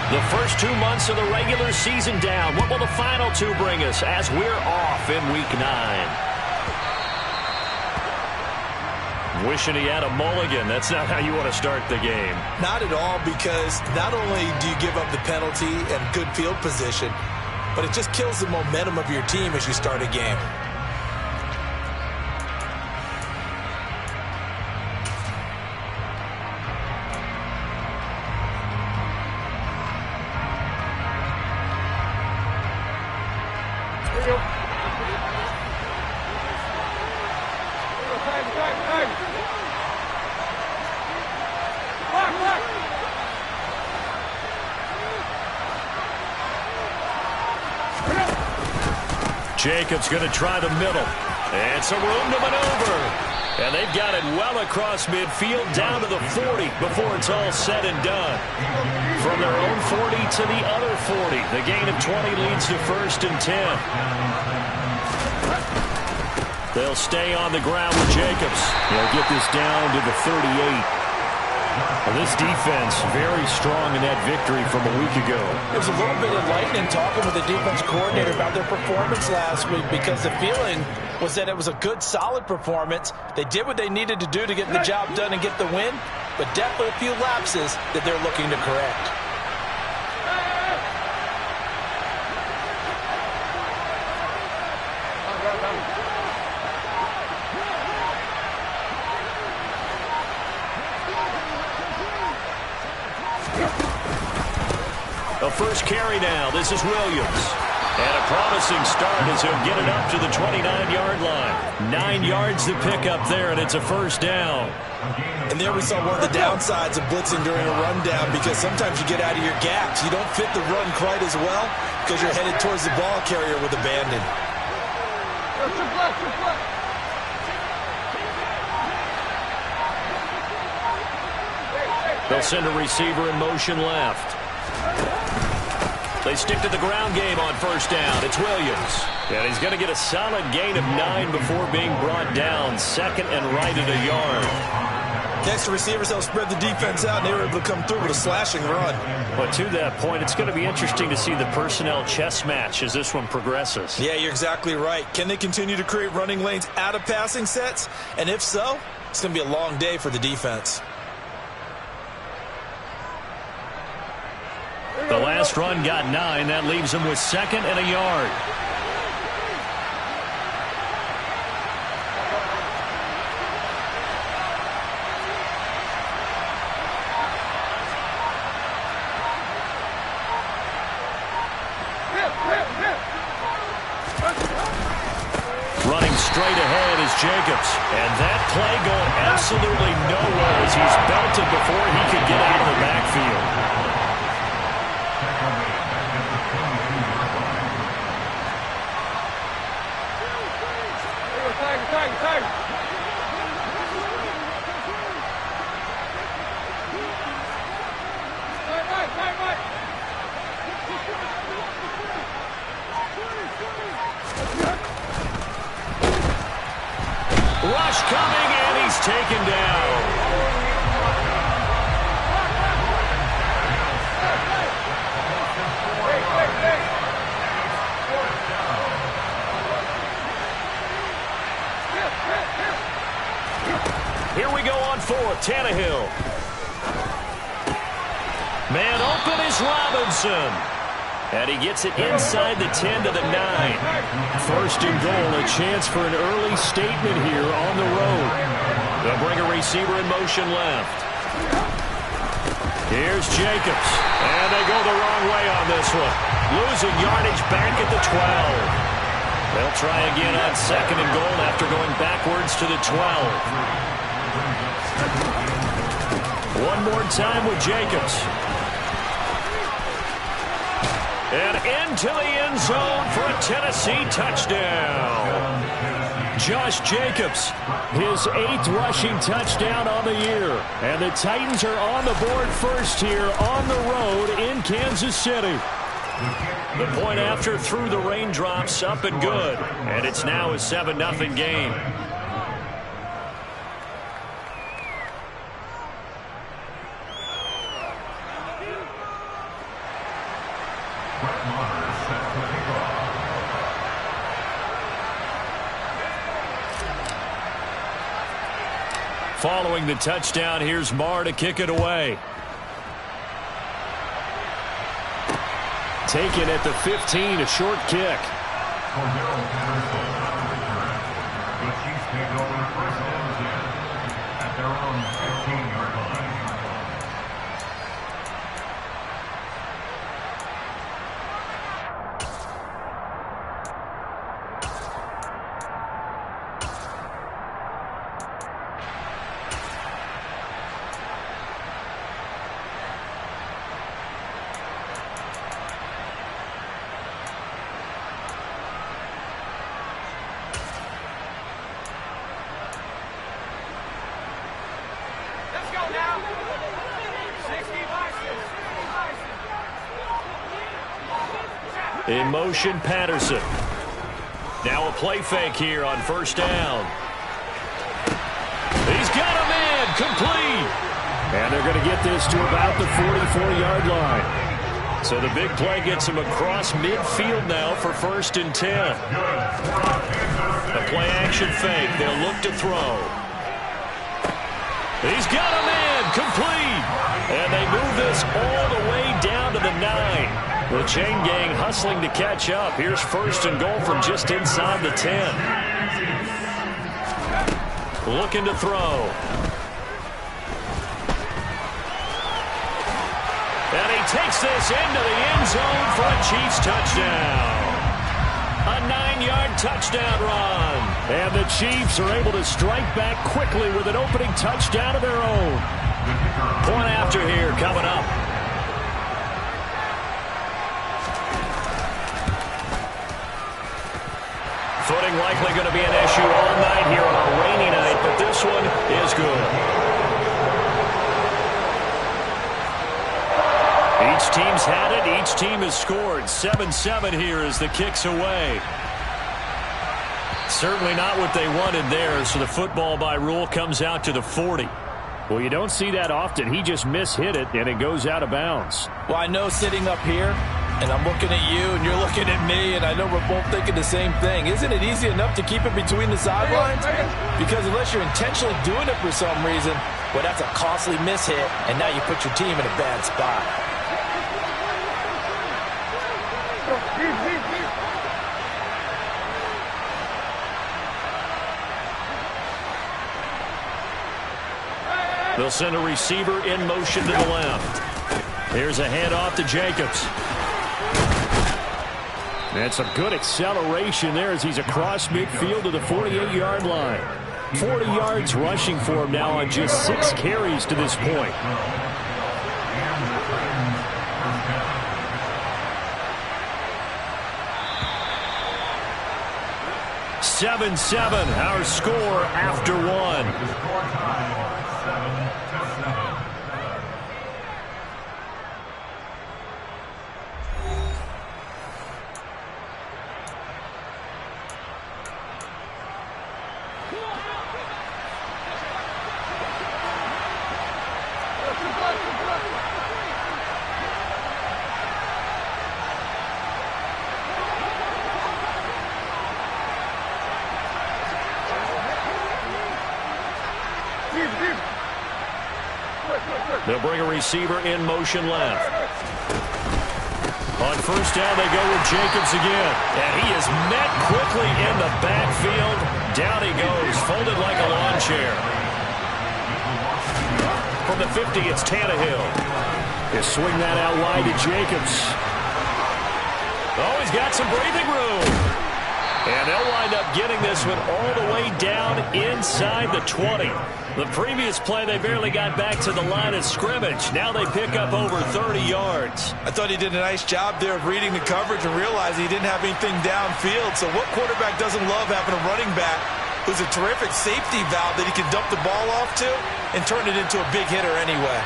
The first 2 months of the regular season down. What will the final 2 bring us as we're off in Week 9? Wishing he had a mulligan. That's not how you want to start the game. Not at all, because not only do you give up the penalty and good field position, but it just kills the momentum of your team as you start a game. Jacobs going to try the middle. And some room to maneuver. And they've got it well across midfield down to the 40 before it's all said and done. From their own 40 to the other 40. The gain of 20 leads to first and 10. They'll stay on the ground with Jacobs. They'll get this down to the 38. Well, this defense very strong in that victory from a week ago. It was a little bit enlightening talking with the defense coordinator about their performance last week, because the feeling was that it was a good, solid performance. They did what they needed to do to get the job done and get the win, but definitely a few lapses that they're looking to correct. A first carry now. This is Williams. And a promising start as he'll get it up to the 29-yard line. 9 yards to pick up there, and it's a first down. And there we saw one of the downsides of blitzing during a rundown, because sometimes you get out of your gaps. You don't fit the run quite as well because you're headed towards the ball carrier with abandon. They'll send a receiver in motion left. They stick to the ground game on first down. It's Williams. And he's going to get a solid gain of 9 before being brought down. Second and right at a yard. Next to receivers, they'll spread the defense out, and they were able to come through with a slashing run. But to that point, it's going to be interesting to see the personnel chess match as this one progresses. Yeah, you're exactly right. Can they continue to create running lanes out of passing sets? And if so, it's going to be a long day for the defense. The last run got 9. That leaves them with second and a yard. Running straight ahead is Jacobs. And that play going absolutely nowhere as he's belted before he could get out of the backfield. Rush coming, and he's taken down. Here we go on fourth. Tannehill. Man open is Robinson. And he gets it inside the 10 to the 9. First and goal, a chance for an early statement here on the road. They'll bring a receiver in motion left. Here's Jacobs. And they go the wrong way on this one. Losing yardage back at the 12. They'll try again on second and goal after going backwards to the 12. One more time with Jacobs. And into the end zone for a Tennessee touchdown. Josh Jacobs, his 8th rushing touchdown on the year. And the Titans are on the board first here on the road in Kansas City. The point after through the raindrops, up and good. And it's now a 7-0 game. Following the touchdown, here's Marr to kick it away. Taken at the 15, a short kick. The Chiefs take over first and 10 at their own 15-yard line. In motion, Patterson. Now a play fake here on first down. He's got a man, complete. And they're going to get this to about the 44-yard line. So the big play gets him across midfield now for first and 10. A play-action fake. They'll look to throw. He's got a man, complete. And they move this all the way down to the 9. The chain gang hustling to catch up. Here's first and goal from just inside the 10. Looking to throw. And he takes this into the end zone for a Chiefs touchdown. A 9-yard touchdown run. And the Chiefs are able to strike back quickly with an opening touchdown of their own. Point after here coming up. Footing likely going to be an issue all night here on a rainy night, but this one is good. Each team's had it. Each team has scored. 7-7 here as the kick's away. Certainly not what they wanted there, so the football by rule comes out to the 40. Well, you don't see that often. He just mishit it, and it goes out of bounds. Well, I know sitting up here, and I'm looking at you, and you're looking at me, and I know we're both thinking the same thing. Isn't it easy enough to keep it between the sidelines? Because unless you're intentionally doing it for some reason, well, that's a costly mishit, and now you put your team in a bad spot. They'll send a receiver in motion to the left. Here's a handoff to Jacobs. And some good acceleration there as he's across midfield to the 48-yard line. 40 yards rushing for him now on just 6 carries to this point. 7-7, our score after one. They'll bring a receiver in motion left. On first down, they go with Jacobs again. And he is met quickly in the backfield. Down he goes, folded like a lawn chair. From the 50, it's Tannehill. He'll swing that out wide to Jacobs. Oh, he's got some breathing room. And they'll wind up getting this one all the way down inside the 20. The previous play, they barely got back to the line of scrimmage. Now they pick up over 30 yards. I thought he did a nice job there of reading the coverage and realizing he didn't have anything downfield. So what quarterback doesn't love having a running back who's a terrific safety valve that he can dump the ball off to and turn it into a big hitter anyway?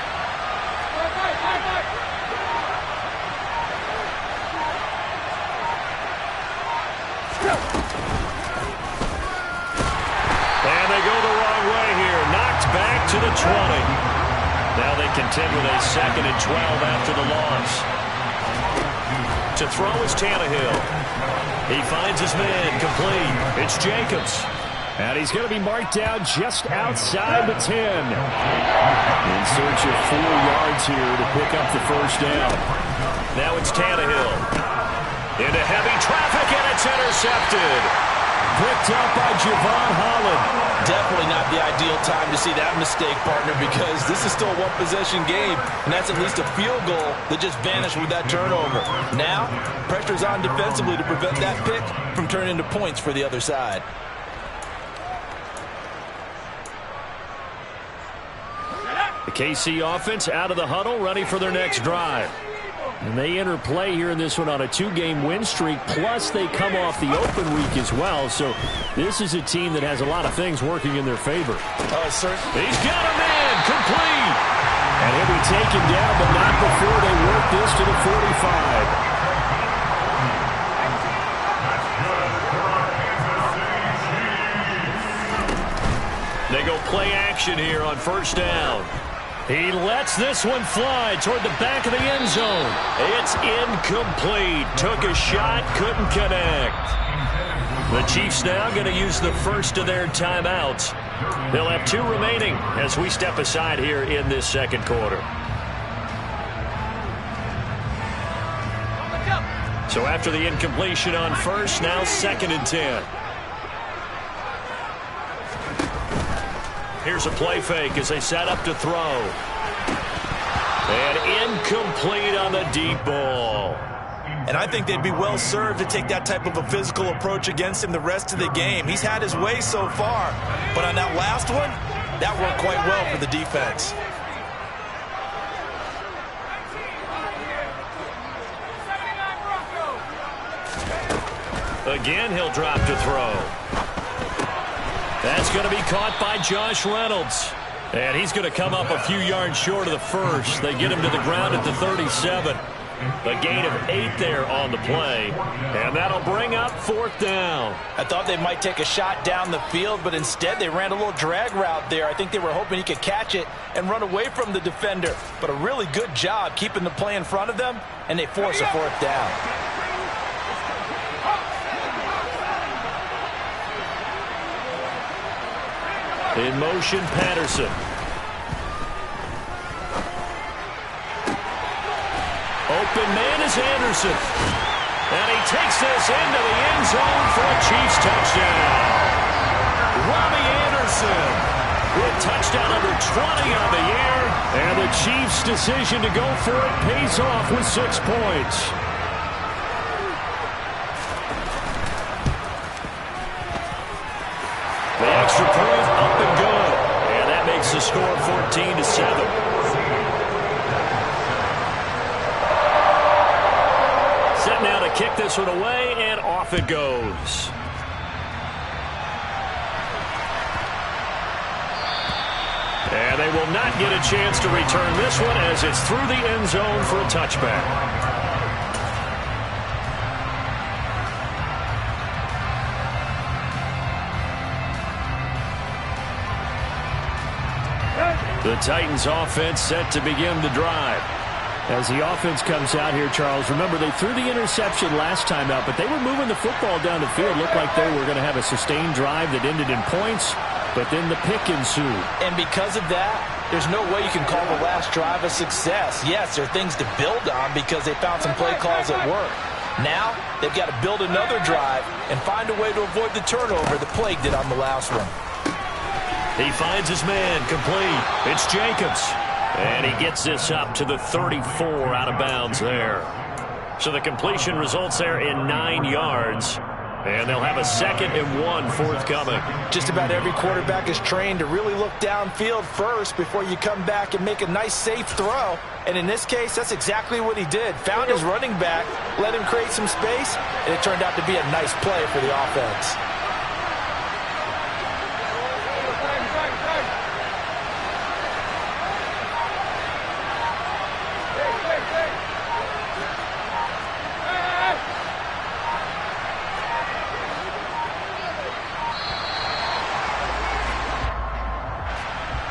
And they go the wrong way here. Knocked back to the 20. Now they contend with a 2nd and 12 after the loss. To throw is Tannehill. He finds his man complete. It's Jacobs. And he's going to be marked down just outside the 10. In search of 4 yards here to pick up the first down. Now it's Tannehill. Into heavy traffic, and it's intercepted. Picked up by Javon Holland. Definitely not the ideal time to see that mistake, partner, because this is still a one-possession game, and that's at least a field goal that just vanished with that turnover. Now, pressure's on defensively to prevent that pick from turning into points for the other side. The KC offense out of the huddle, ready for their next drive. And they enter play here in this one on a 2-game win streak, plus they come off the open week as well. So this is a team that has a lot of things working in their favor. Sir. He's got a man, complete. And he'll be taken down, but not before they work this to the 45. They go play action here on first down. He lets this one fly toward the back of the end zone. It's incomplete. Took a shot, couldn't connect. The Chiefs now going to use the first of their timeouts. They'll have 2 remaining as we step aside here in this second quarter. So after the incompletion on first, now 2nd and 10. Here's a play fake as they set up to throw. And incomplete on the deep ball. And I think they'd be well served to take that type of a physical approach against him the rest of the game. He's had his way so far. But on that last one, that worked quite well for the defense. Again, he'll drop to throw. That's going to be caught by Josh Reynolds. And he's going to come up a few yards short of the first. They get him to the ground at the 37. A gain of 8 there on the play. And that'll bring up 4th down. I thought they might take a shot down the field, but instead they ran a little drag route there. I think they were hoping he could catch it and run away from the defender. But a really good job keeping the play in front of them, and they force a 4th down. In motion, Patterson. Open man is Anderson. And he takes this into the end zone for a Chiefs touchdown. Robbie Anderson with touchdown number 20 on the year. And the Chiefs' decision to go for it pays off with 6 points. The extra point up and good. And that makes the score 14-7. Set now to kick this one away, and off it goes. And they will not get a chance to return this one as it's through the end zone for a touchback. The Titans offense set to begin the drive. As the offense comes out here, Charles, remember they threw the interception last time out, but they were moving the football down the field. Looked like they were going to have a sustained drive that ended in points, but then the pick ensued. And because of that, there's no way you can call the last drive a success. Yes, there are things to build on because they found some play calls that work. Now, they've got to build another drive and find a way to avoid the turnover that plagued it on the last one. He finds his man, complete. It's Jacobs. And he gets this up to the 34 out of bounds there. So the completion results there in 9 yards. And they'll have a 2nd and 1 forthcoming. Just about every quarterback is trained to really look downfield first before you come back and make a nice, safe throw. And in this case, that's exactly what he did. Found his running back, let him create some space, and it turned out to be a nice play for the offense.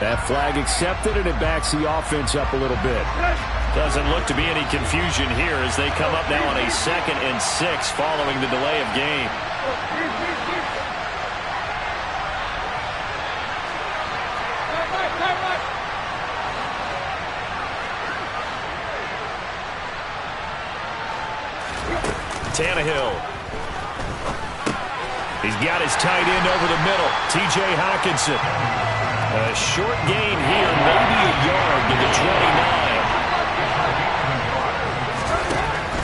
That flag accepted, and it backs the offense up a little bit. Doesn't look to be any confusion here as they come up now on a 2nd and 6 following the delay of game. Tannehill. He's got his tight end over the middle, T.J. Hockenson. A short gain here, maybe a yard to the 29.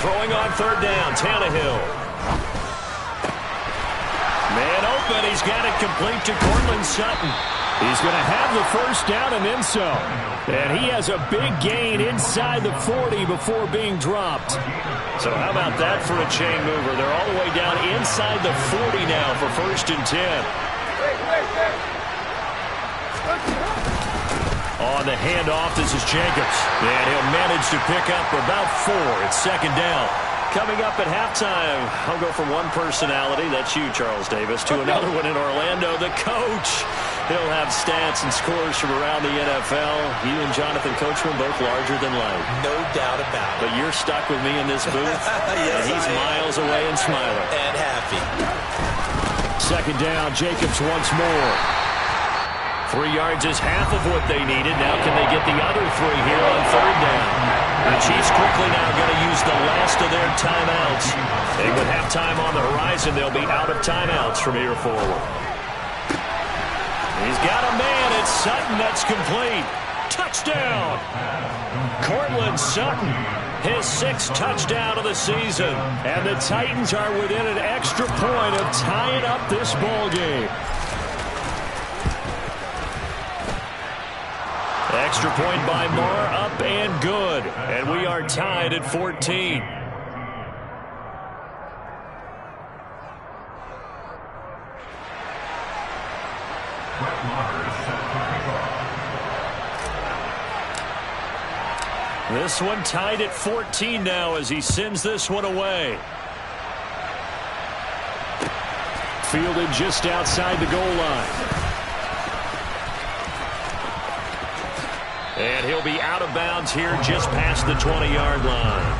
Throwing on third down, Tannehill. Man open, he's got it complete to Cortland Sutton. He's going to have the first down and then some. And he has a big gain inside the 40 before being dropped. So how about that for a chain mover? They're all the way down inside the 40 now for 1st and 10. On the handoff, this is Jacobs. And he'll manage to pick up about 4. It's 2nd down. Coming up at halftime, I'll go from one personality, that's you, Charles Davis, to another one in Orlando, the coach. He'll have stats and scores from around the NFL. You and Jonathan Coachman both larger than life. No doubt about it. But you're stuck with me in this booth. Yes, and he's miles away and smiling. And happy. 2nd down, Jacobs once more. 3 yards is half of what they needed. Now can they get the other 3 here on 3rd down? The Chiefs quickly now going to use the last of their timeouts. And with halftime on the horizon, they'll be out of timeouts from here forward. He's got a man. It's Sutton. That's complete. Touchdown. Cortland Sutton, his 6th touchdown of the season. And the Titans are within an extra point of tying up this ball game. Extra point by Marr, up and good. And we are tied at 14. This one tied at 14 now as he sends this one away. Fielded just outside the goal line. And he'll be out of bounds here just past the 20-yard line.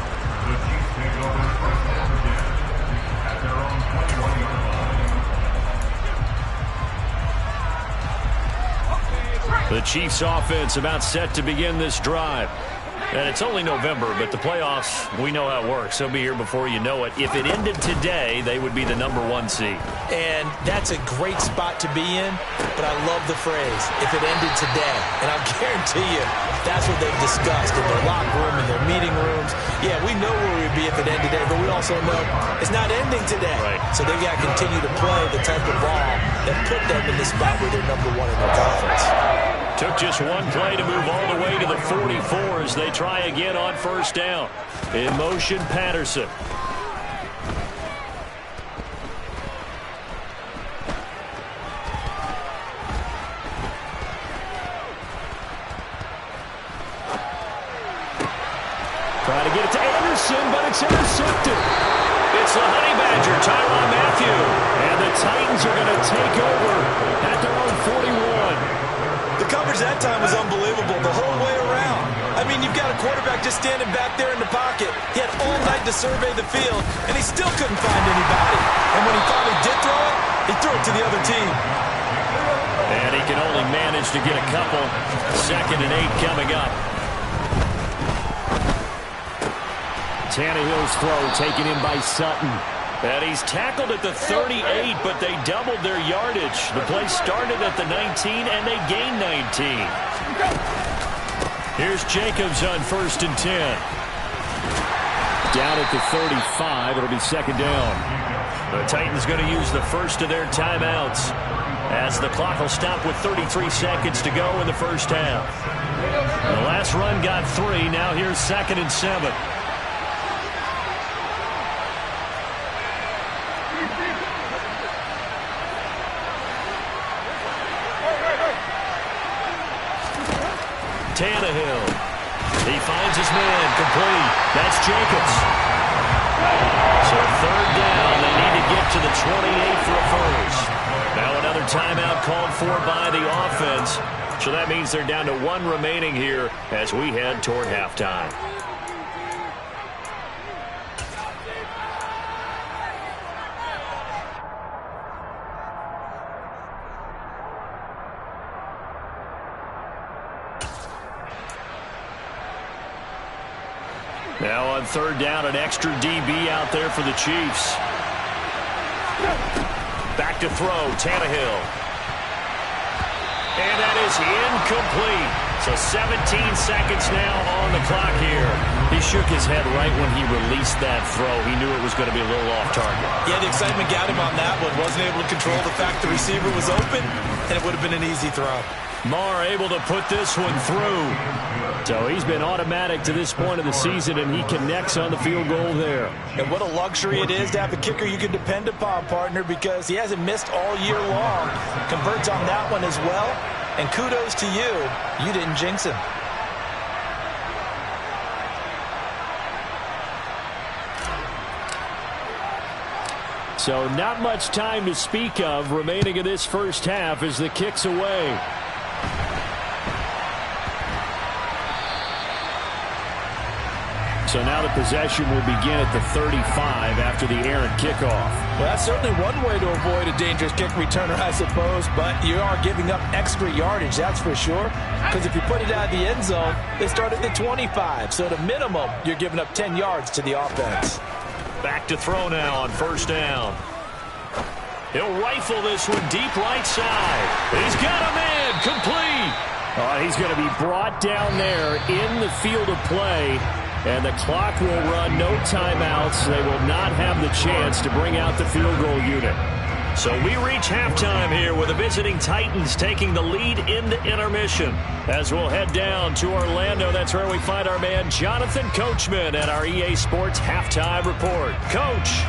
The Chiefs offense about set to begin this drive. And it's only November, but the playoffs, we know how it works. They'll be here before you know it. If it ended today, they would be the #1 seed. And that's a great spot to be in, but I love the phrase, if it ended today. And I'll guarantee you, that's what they've discussed in their locker room, in their meeting rooms. Yeah, we know where we'd be if it ended today, but we also know it's not ending today. Right. So they've got to continue to play the type of ball that put them in the spot where they're #1 in their conference. Took just one play to move all the way to the 44 as they try again on 1st down. In motion, Patterson. Try to get it to Anderson, but it's intercepted. It's the Honey Badger, Tyrann Mathieu. And the Titans are going to take over at their own 41. The coverage that time was unbelievable the whole way around. I mean, you've got a quarterback just standing back there in the pocket. He had all night to survey the field, and he still couldn't find anybody. And when he finally did throw it, he threw it to the other team. And he can only manage to get a couple. 2nd and 8 coming up. Tannehill's throw taken in by Sutton. And he's tackled at the 38, but they doubled their yardage. The play started at the 19, and they gained 19. Here's Jacobs on 1st and 10. Down at the 35, it'll be 2nd down. The Titans going to use the first of their timeouts as the clock will stop with 33 seconds to go in the 1st half. The last run got 3. Now here's 2nd and 7. Tannehill. He finds his man complete. That's Jacobs. So 3rd down. They need to get to the 28 for a first. Now another timeout called for by the offense. So that means they're down to 1 remaining here as we head toward halftime. Now on third down, an extra DB out there for the Chiefs. Back to throw, Tannehill. And that is incomplete. So 17 seconds now on the clock here. He shook his head right when he released that throw. He knew it was going to be a little off target. Yeah, the excitement got him on that one. Wasn't able to control the fact the receiver was open, and it would have been an easy throw. Marr able to put this one through. So he's been automatic to this point of the season, and he connects on the field goal there. And what a luxury it is to have a kicker you can depend upon, partner, because he hasn't missed all year long. Converts on that one as well. And kudos to you. You didn't jinx him. So not much time to speak of remaining in this first half as the kick's away. So now the possession will begin at the 35 after the errant kickoff. Well, that's certainly one way to avoid a dangerous kick returner, I suppose, but you are giving up extra yardage, that's for sure, because if you put it out of the end zone, they start at the 25. So at a minimum, you're giving up 10 yards to the offense. Back to throw now on first down. He'll rifle this one deep right side. He's got a man complete. He's going to be brought down there in the field of play. And the clock will run, no timeouts. They will not have the chance to bring out the field goal unit. So we reach halftime here with the visiting Titans taking the lead into intermission. As we'll head down to Orlando, that's where we find our man Jonathan Coachman at our EA Sports Halftime Report. Coach.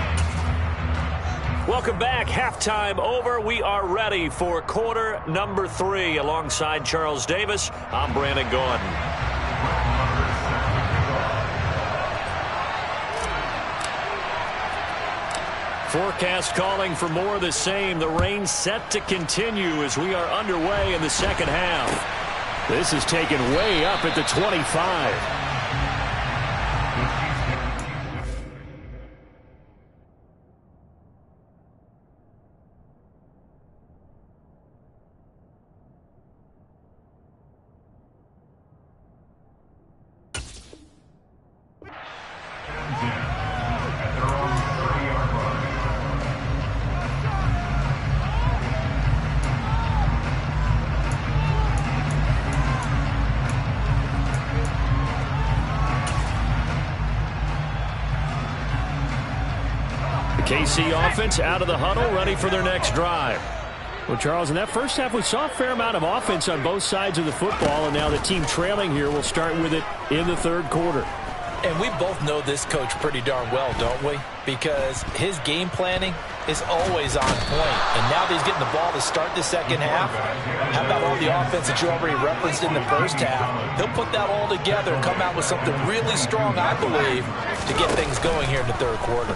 Welcome back. Halftime over. We are ready for quarter number 3. Alongside Charles Davis, I'm Brandon Gordon. Forecast calling for more of the same. The rain set to continue as we are underway in the second half. This is taken way up at the 25. KC offense out of the huddle, ready for their next drive. Well, Charles, in that first half, we saw a fair amount of offense on both sides of the football, and now the team trailing here will start with it in the third quarter. And we both know this coach pretty darn well, don't we? Because his game planning is always on point. And now that he's getting the ball to start the second half, how about all the offense that you already referenced in the first half? He'll put that all together and come out with something really strong, I believe, to get things going here in the third quarter.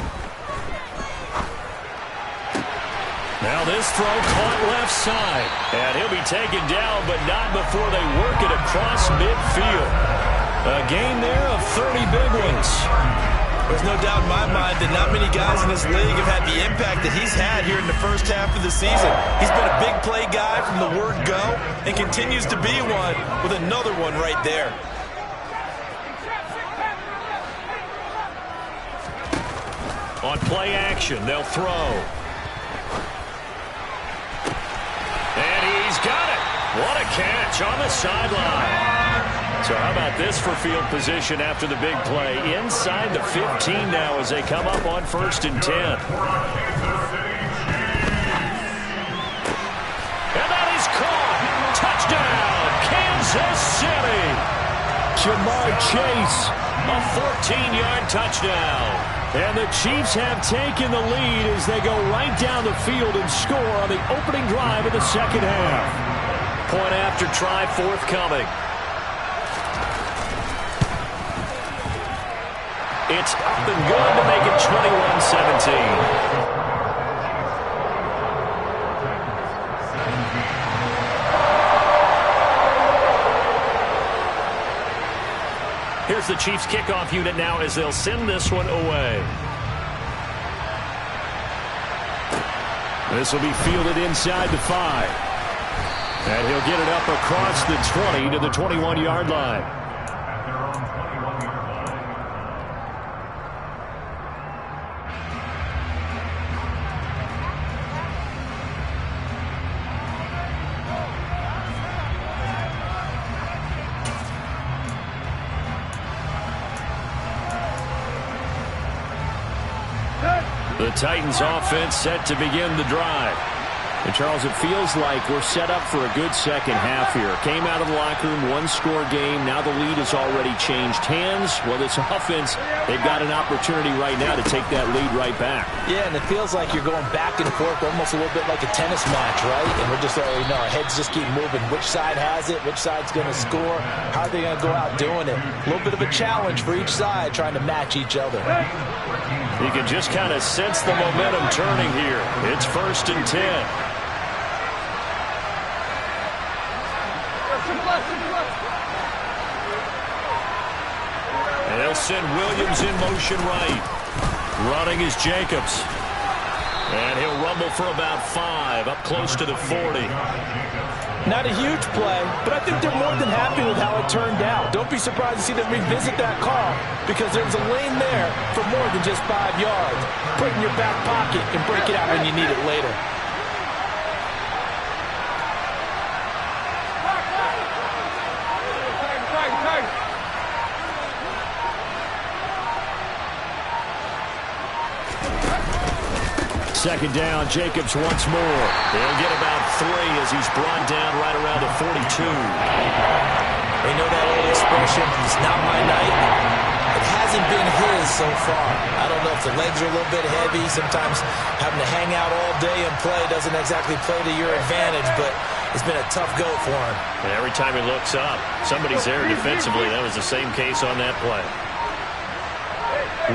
Now this throw caught left side. And he'll be taken down, but not before they work it across midfield. A gain there of 30 big ones. There's no doubt in my mind that not many guys in this league have had the impact that he's had here in the first half of the season. He's been a big play guy from the word go and continues to be one with another one right there. On play action, they'll throw. And he's got it. What a catch on the sideline. So how about this for field position after the big play? Inside the 15 now as they come up on 1st and 10. And that is caught. Touchdown, Kansas City. Jamar Chase, a 14-yard touchdown. And the Chiefs have taken the lead as they go right down the field and score on the opening drive of the second half. Point after try forthcoming. It's up and good to make it 21-17. Here's the Chiefs kickoff unit now as they'll send this one away. This will be fielded inside the 5. And he'll get it up across the 20 to the 21-yard line. The Titans offense set to begin the drive. And, Charles, it feels like we're set up for a good second half here. Came out of the locker room, one-score game. Now the lead has already changed hands. Well, this offense, they've got an opportunity right now to take that lead right back. Yeah, and it feels like you're going back and forth, almost a little bit like a tennis match, right? And we're just, our heads just keep moving. Which side has it? Which side's going to score? How are they going to go out doing it? A little bit of a challenge for each side, trying to match each other. You can just kind of sense the momentum turning here. It's 1st and 10. And they'll send Williams in motion right. Running is Jacobs. And he'll rumble for about 5, up close to the 40. Not a huge play, but I think they're more than happy with how it turned out. Don't be surprised to see them revisit that call, because there's a lane there for more than just 5 yards. Put it in your back pocket and break it out when you need it later. Second down, Jacobs once more. They'll get about 3 as he's brought down right around the 42. They know that old expression, it's not my night. It hasn't been his so far. I don't know if the legs are a little bit heavy. Sometimes having to hang out all day and play doesn't exactly play to your advantage, but it's been a tough go for him. And every time he looks up, somebody's there defensively. That was the same case on that play.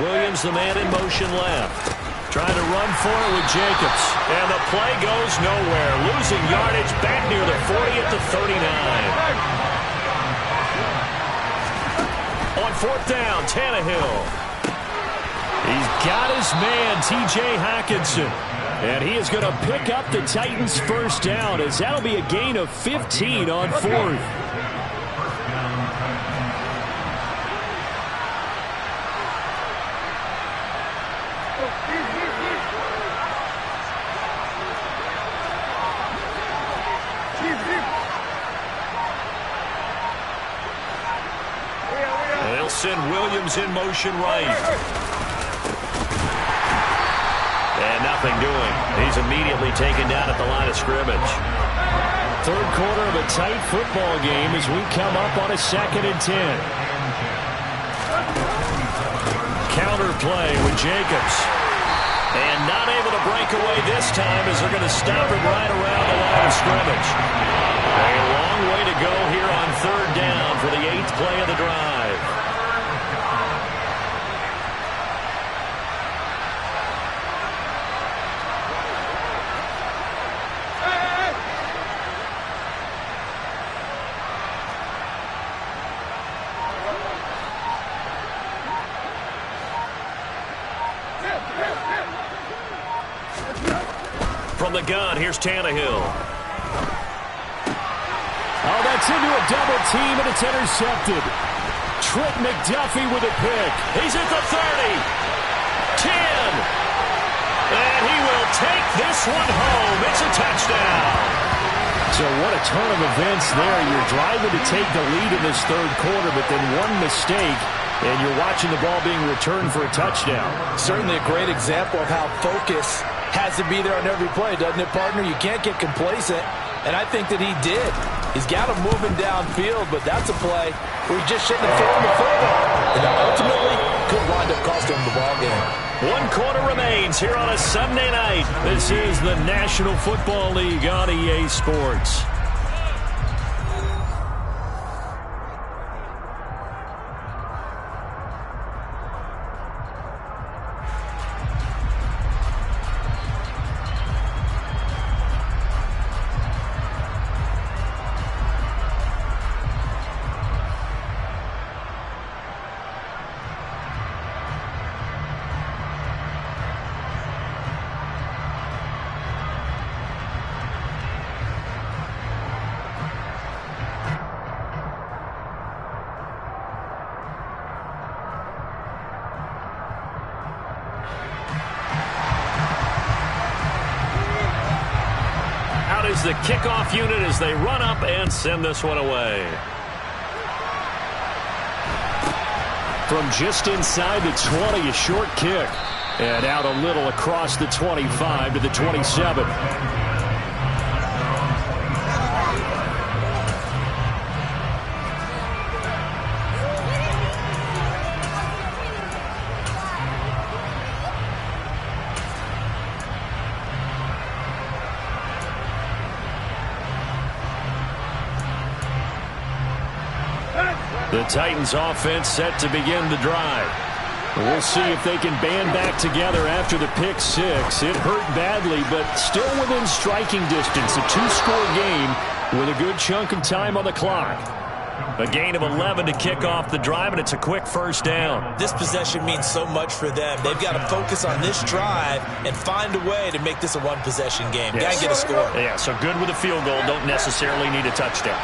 Williams, the man in motion left. Trying to run for it with Jacobs. And the play goes nowhere. Losing yardage back near the 40 at the 39. On 4th down, Tannehill. He's got his man, T.J. Hockenson. And he is going to pick up the Titans' first down, as that'll be a gain of 15 on 4th. They'll send Williams in motion right. And nothing doing. He's immediately taken down at the line of scrimmage. Third quarter of a tight football game as we come up on a 2nd and 10. Counter play with Jacobs. And not able to break away this time as they're going to stop it right around the line of scrimmage. A long way to go here on 3rd down for the 8th play of the drive. From the gun, here's Tannehill. Oh, that's into a double team, and it's intercepted. Trent McDuffie with a pick. He's at the 30. 10. And he will take this one home. It's a touchdown. So what a turn of events there. You're driving to take the lead in this third quarter, but then one mistake, and you're watching the ball being returned for a touchdown. Certainly a great example of how focus has to be there on every play, doesn't it, partner? You can't get complacent, and I think that he did. He's got him moving downfield, but that's a play where he just shouldn't have thrown the football. And that ultimately could wind up costing him the ball game. 1 quarter remains here on a Sunday night. This is the National Football League on EA Sports. The kickoff unit as they run up and send this one away. From just inside the 20, a short kick. And out a little across the 25 to the 27. The Titans offense set to begin the drive. We'll see if they can band back together after the pick six. It hurt badly, but still within striking distance. A two-score game with a good chunk of time on the clock. A gain of 11 to kick off the drive, and it's a quick first down. This possession means so much for them. They've got to focus on this drive and find a way to make this a one-possession game. Yes. Got to get a score. Yeah, so good with a field goal. Don't necessarily need a touchdown.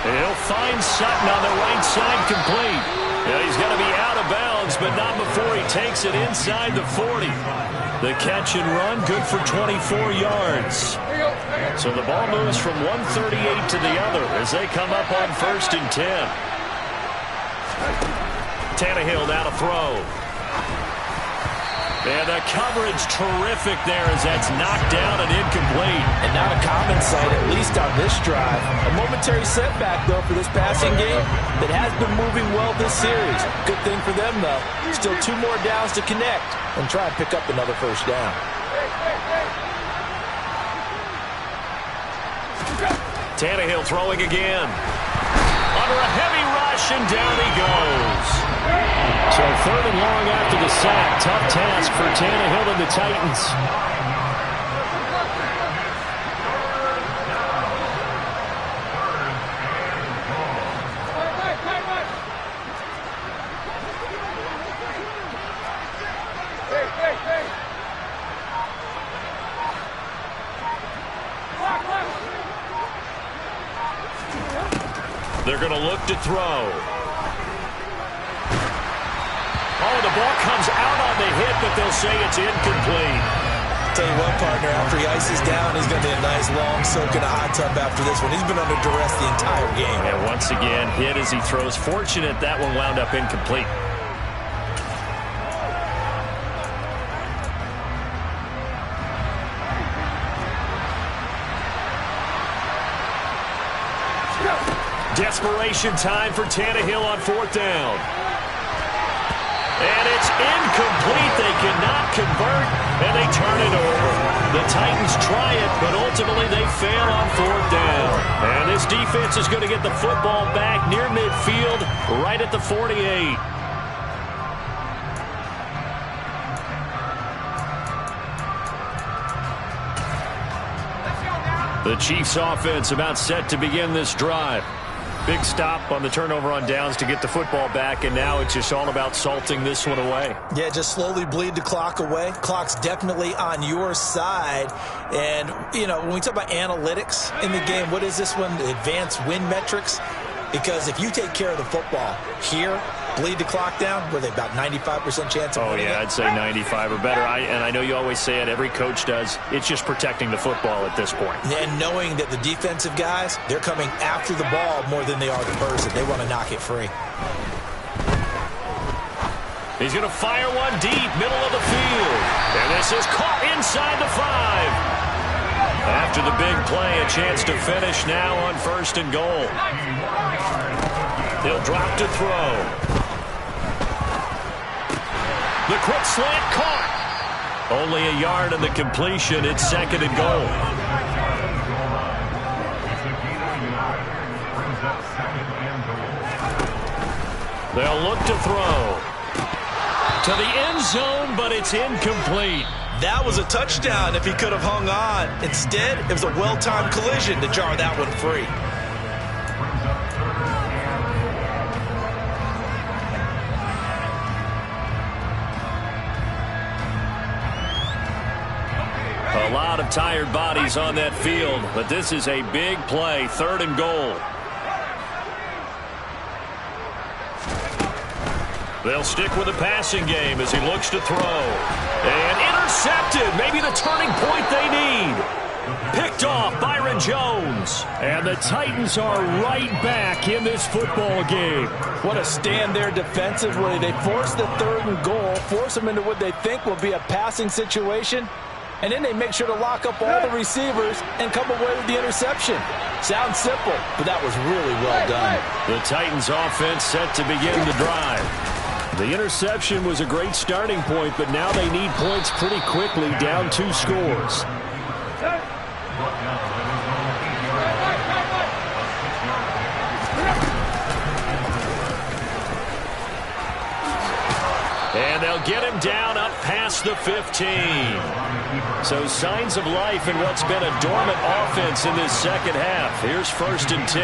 He'll find Sutton on the right side complete. Yeah, he's going to be out of bounds, but not before he takes it inside the 40. The catch and run, good for 24 yards. So the ball moves from 138 to the other as they come up on 1st and 10. Tannehill now to throw. And the coverage terrific there as that's knocked down and incomplete. And not a common sight, at least on this drive. A momentary setback, though, for this passing game that has been moving well this series. Good thing for them, though. Still 2 more downs to connect and try and pick up another first down. Tannehill throwing again. Under a heavy rush, and down he goes. So 3rd and long after the sack. Tough task for Tannehill and the Titans. They're going to look to throw. Oh, the ball comes out on the hit, but they'll say it's incomplete. Tell you what, partner, after he ices down, he's going to be a nice long soak in a hot tub after this one. He's been under duress the entire game. And once again, hit as he throws. Fortunate that one wound up incomplete. Desperation time for Tannehill on 4th down. And it's incomplete. They cannot convert, and they turn it over. The Titans try it, but ultimately they fail on 4th down. And this defense is going to get the football back near midfield, right at the 48. The Chiefs offense about set to begin this drive. Big stop on the turnover on downs to get the football back, and now it's just all about salting this one away. Yeah, just slowly bleed the clock away. Clock's definitely on your side. And, you know, when we talk about analytics in the game, what is this one? Advanced win metrics? Because if you take care of the football here, bleed the clock down, were they about 95% chance of winning? Oh, yeah, I'd say 95 or better. And I know you always say it, every coach does. It's just protecting the football at this point. And knowing that the defensive guys, they're coming after the ball more than they are the person. They want to knock it free. He's going to fire one deep, middle of the field. And this is caught inside the 5. After the big play, a chance to finish now on 1st and goal. He'll drop to throw. The quick slant caught. Only a yard in the completion. It's 2nd and goal. They'll look to throw. To the end zone, but it's incomplete. That was a touchdown if he could have hung on. Instead, it was a well-timed collision to jar that one free. A lot of tired bodies on that field, but this is a big play, 3rd and goal. They'll stick with the passing game as he looks to throw. And intercepted, maybe the turning point they need. Picked off Byron Jones. And the Titans are right back in this football game. What a stand there defensively. They force the 3rd and goal, force them into what they think will be a passing situation, and then they make sure to lock up all the receivers and come away with the interception. Sounds simple, but that was really well done. The Titans offense set to begin the drive. The interception was a great starting point, but now they need points pretty quickly, down 2 scores. And they'll get him down up past the 15. So signs of life in what's been a dormant offense in this second half. Here's 1st and 10.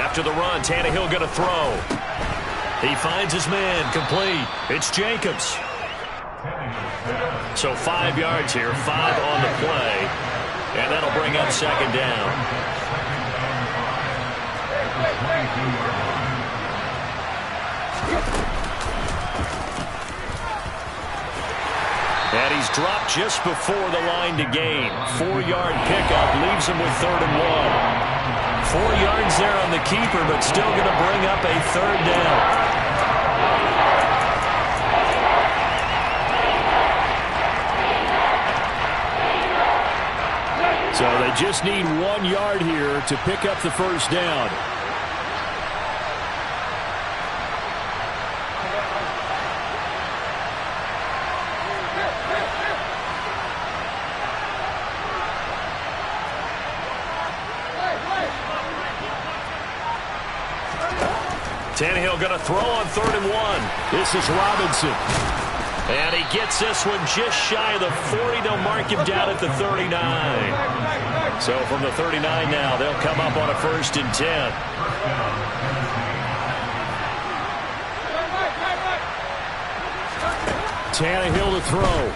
After the run, Tannehill going to throw. He finds his man, complete. It's Jacobs. So 5 yards here, 5 on the play. And that'll bring up 2nd down. And he's dropped just before the line to gain. 4-yard pickup leaves him with 3rd and 1. 4 yards there on the keeper, but still going to bring up a 3rd down. So they just need 1 yard here to pick up the 1st down. Tannehill going to throw on 3rd and 1. This is Robinson. And he gets this one just shy of the 40. They'll mark him down at the 39. So from the 39 now, they'll come up on a 1st and 10. Tannehill to throw.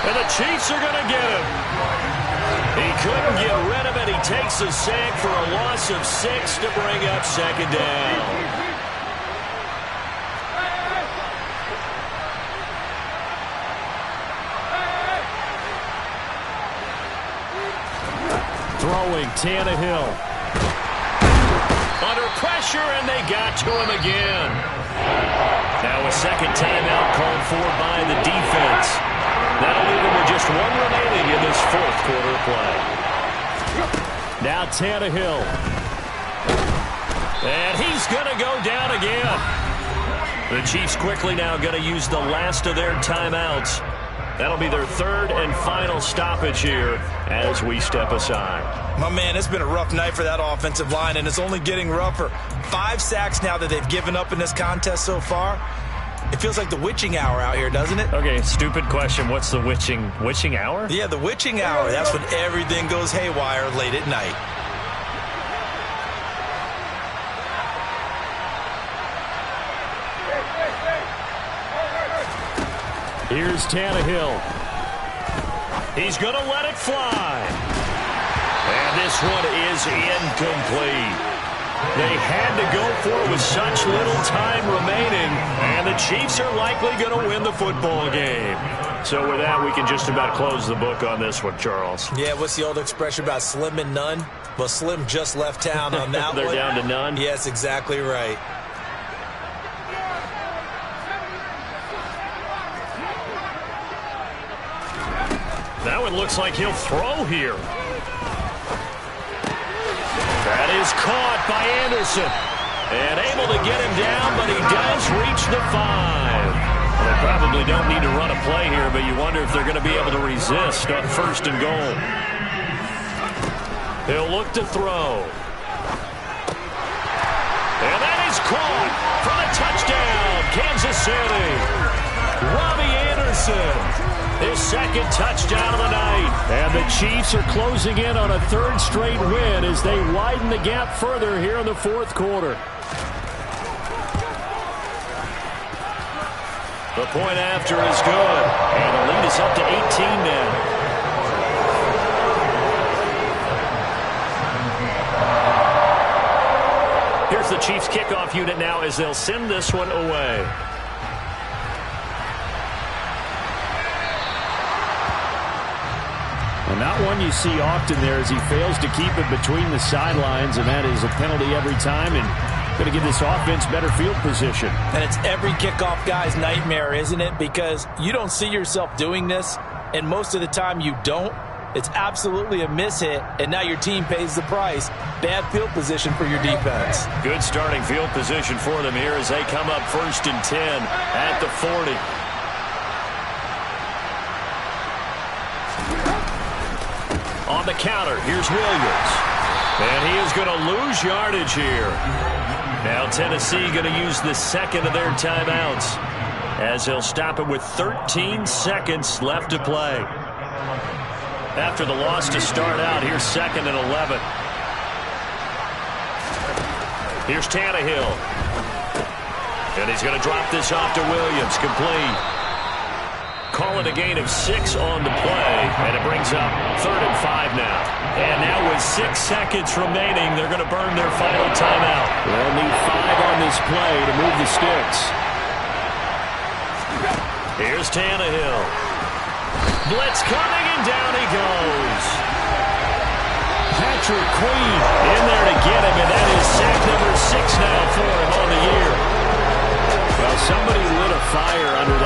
And the Chiefs are going to get him. He couldn't get rid of it. He takes a sack for a loss of 6 to bring up 2nd down. Throwing, Tannehill. Under pressure, and they got to him again. Now a 2nd timeout called for by the defense. That'll leave him with just 1 remaining in this 4th quarter play. Now Tannehill. And he's going to go down again. The Chiefs quickly now going to use the last of their timeouts. That'll be their 3rd and final stoppage here as we step aside. My man, it's been a rough night for that offensive line, and it's only getting rougher. 5 sacks now that they've given up in this contest so far. It feels like the witching hour out here, doesn't it? Okay, stupid question. What's the witching hour? Yeah, the witching hour. That's when everything goes haywire late at night. Here's Tannehill. He's going to let it fly. And this one is incomplete. They had to go for it with such little time remaining, and the Chiefs are likely going to win the football game. So with that, we can just about close the book on this one, Charles. Yeah, what's the old expression about slim and none? Well, Slim just left town on that They're one. down to none? Yes, exactly right. That one looks like he'll throw here. That is caught by Anderson. And able to get him down, but he does reach the 5. Well, they probably don't need to run a play here, but you wonder if they're going to be able to resist on 1st and goal. He'll look to throw. And that is caught for the touchdown, Kansas City. Robbie Anderson. His 2nd touchdown of the night. And the Chiefs are closing in on a 3rd straight win as they widen the gap further here in the 4th quarter. The point after is good. And the lead is up to 18 now. Here's the Chiefs kickoff unit now as they'll send this one away. And that one you see often there as he fails to keep it between the sidelines, and that is a penalty every time, and going to give this offense better field position. And it's every kickoff guy's nightmare, isn't it? Because you don't see yourself doing this, and most of the time you don't. It's absolutely a mishit, and now your team pays the price. Bad field position for your defense. Good starting field position for them here as they come up 1st and 10 at the 40. On the counter, here's Williams. And he is going to lose yardage here. Now Tennessee going to use the second of their timeouts as they'll stop it with 13 seconds left to play. After the loss to start out, here's 2nd and 11. Here's Tannehill. And he's going to drop this off to Williams. Complete. Call it a gain of 6 on the play, and it brings up 3rd and 5 now. And now with 6 seconds remaining, they're going to burn their final timeout. They'll need 5 on this play to move the sticks. Here's Tannehill. Blitz coming, and down he goes. Patrick Queen in there to get him, and that is sack number 6 now for him on the year. Well, somebody lit a fire under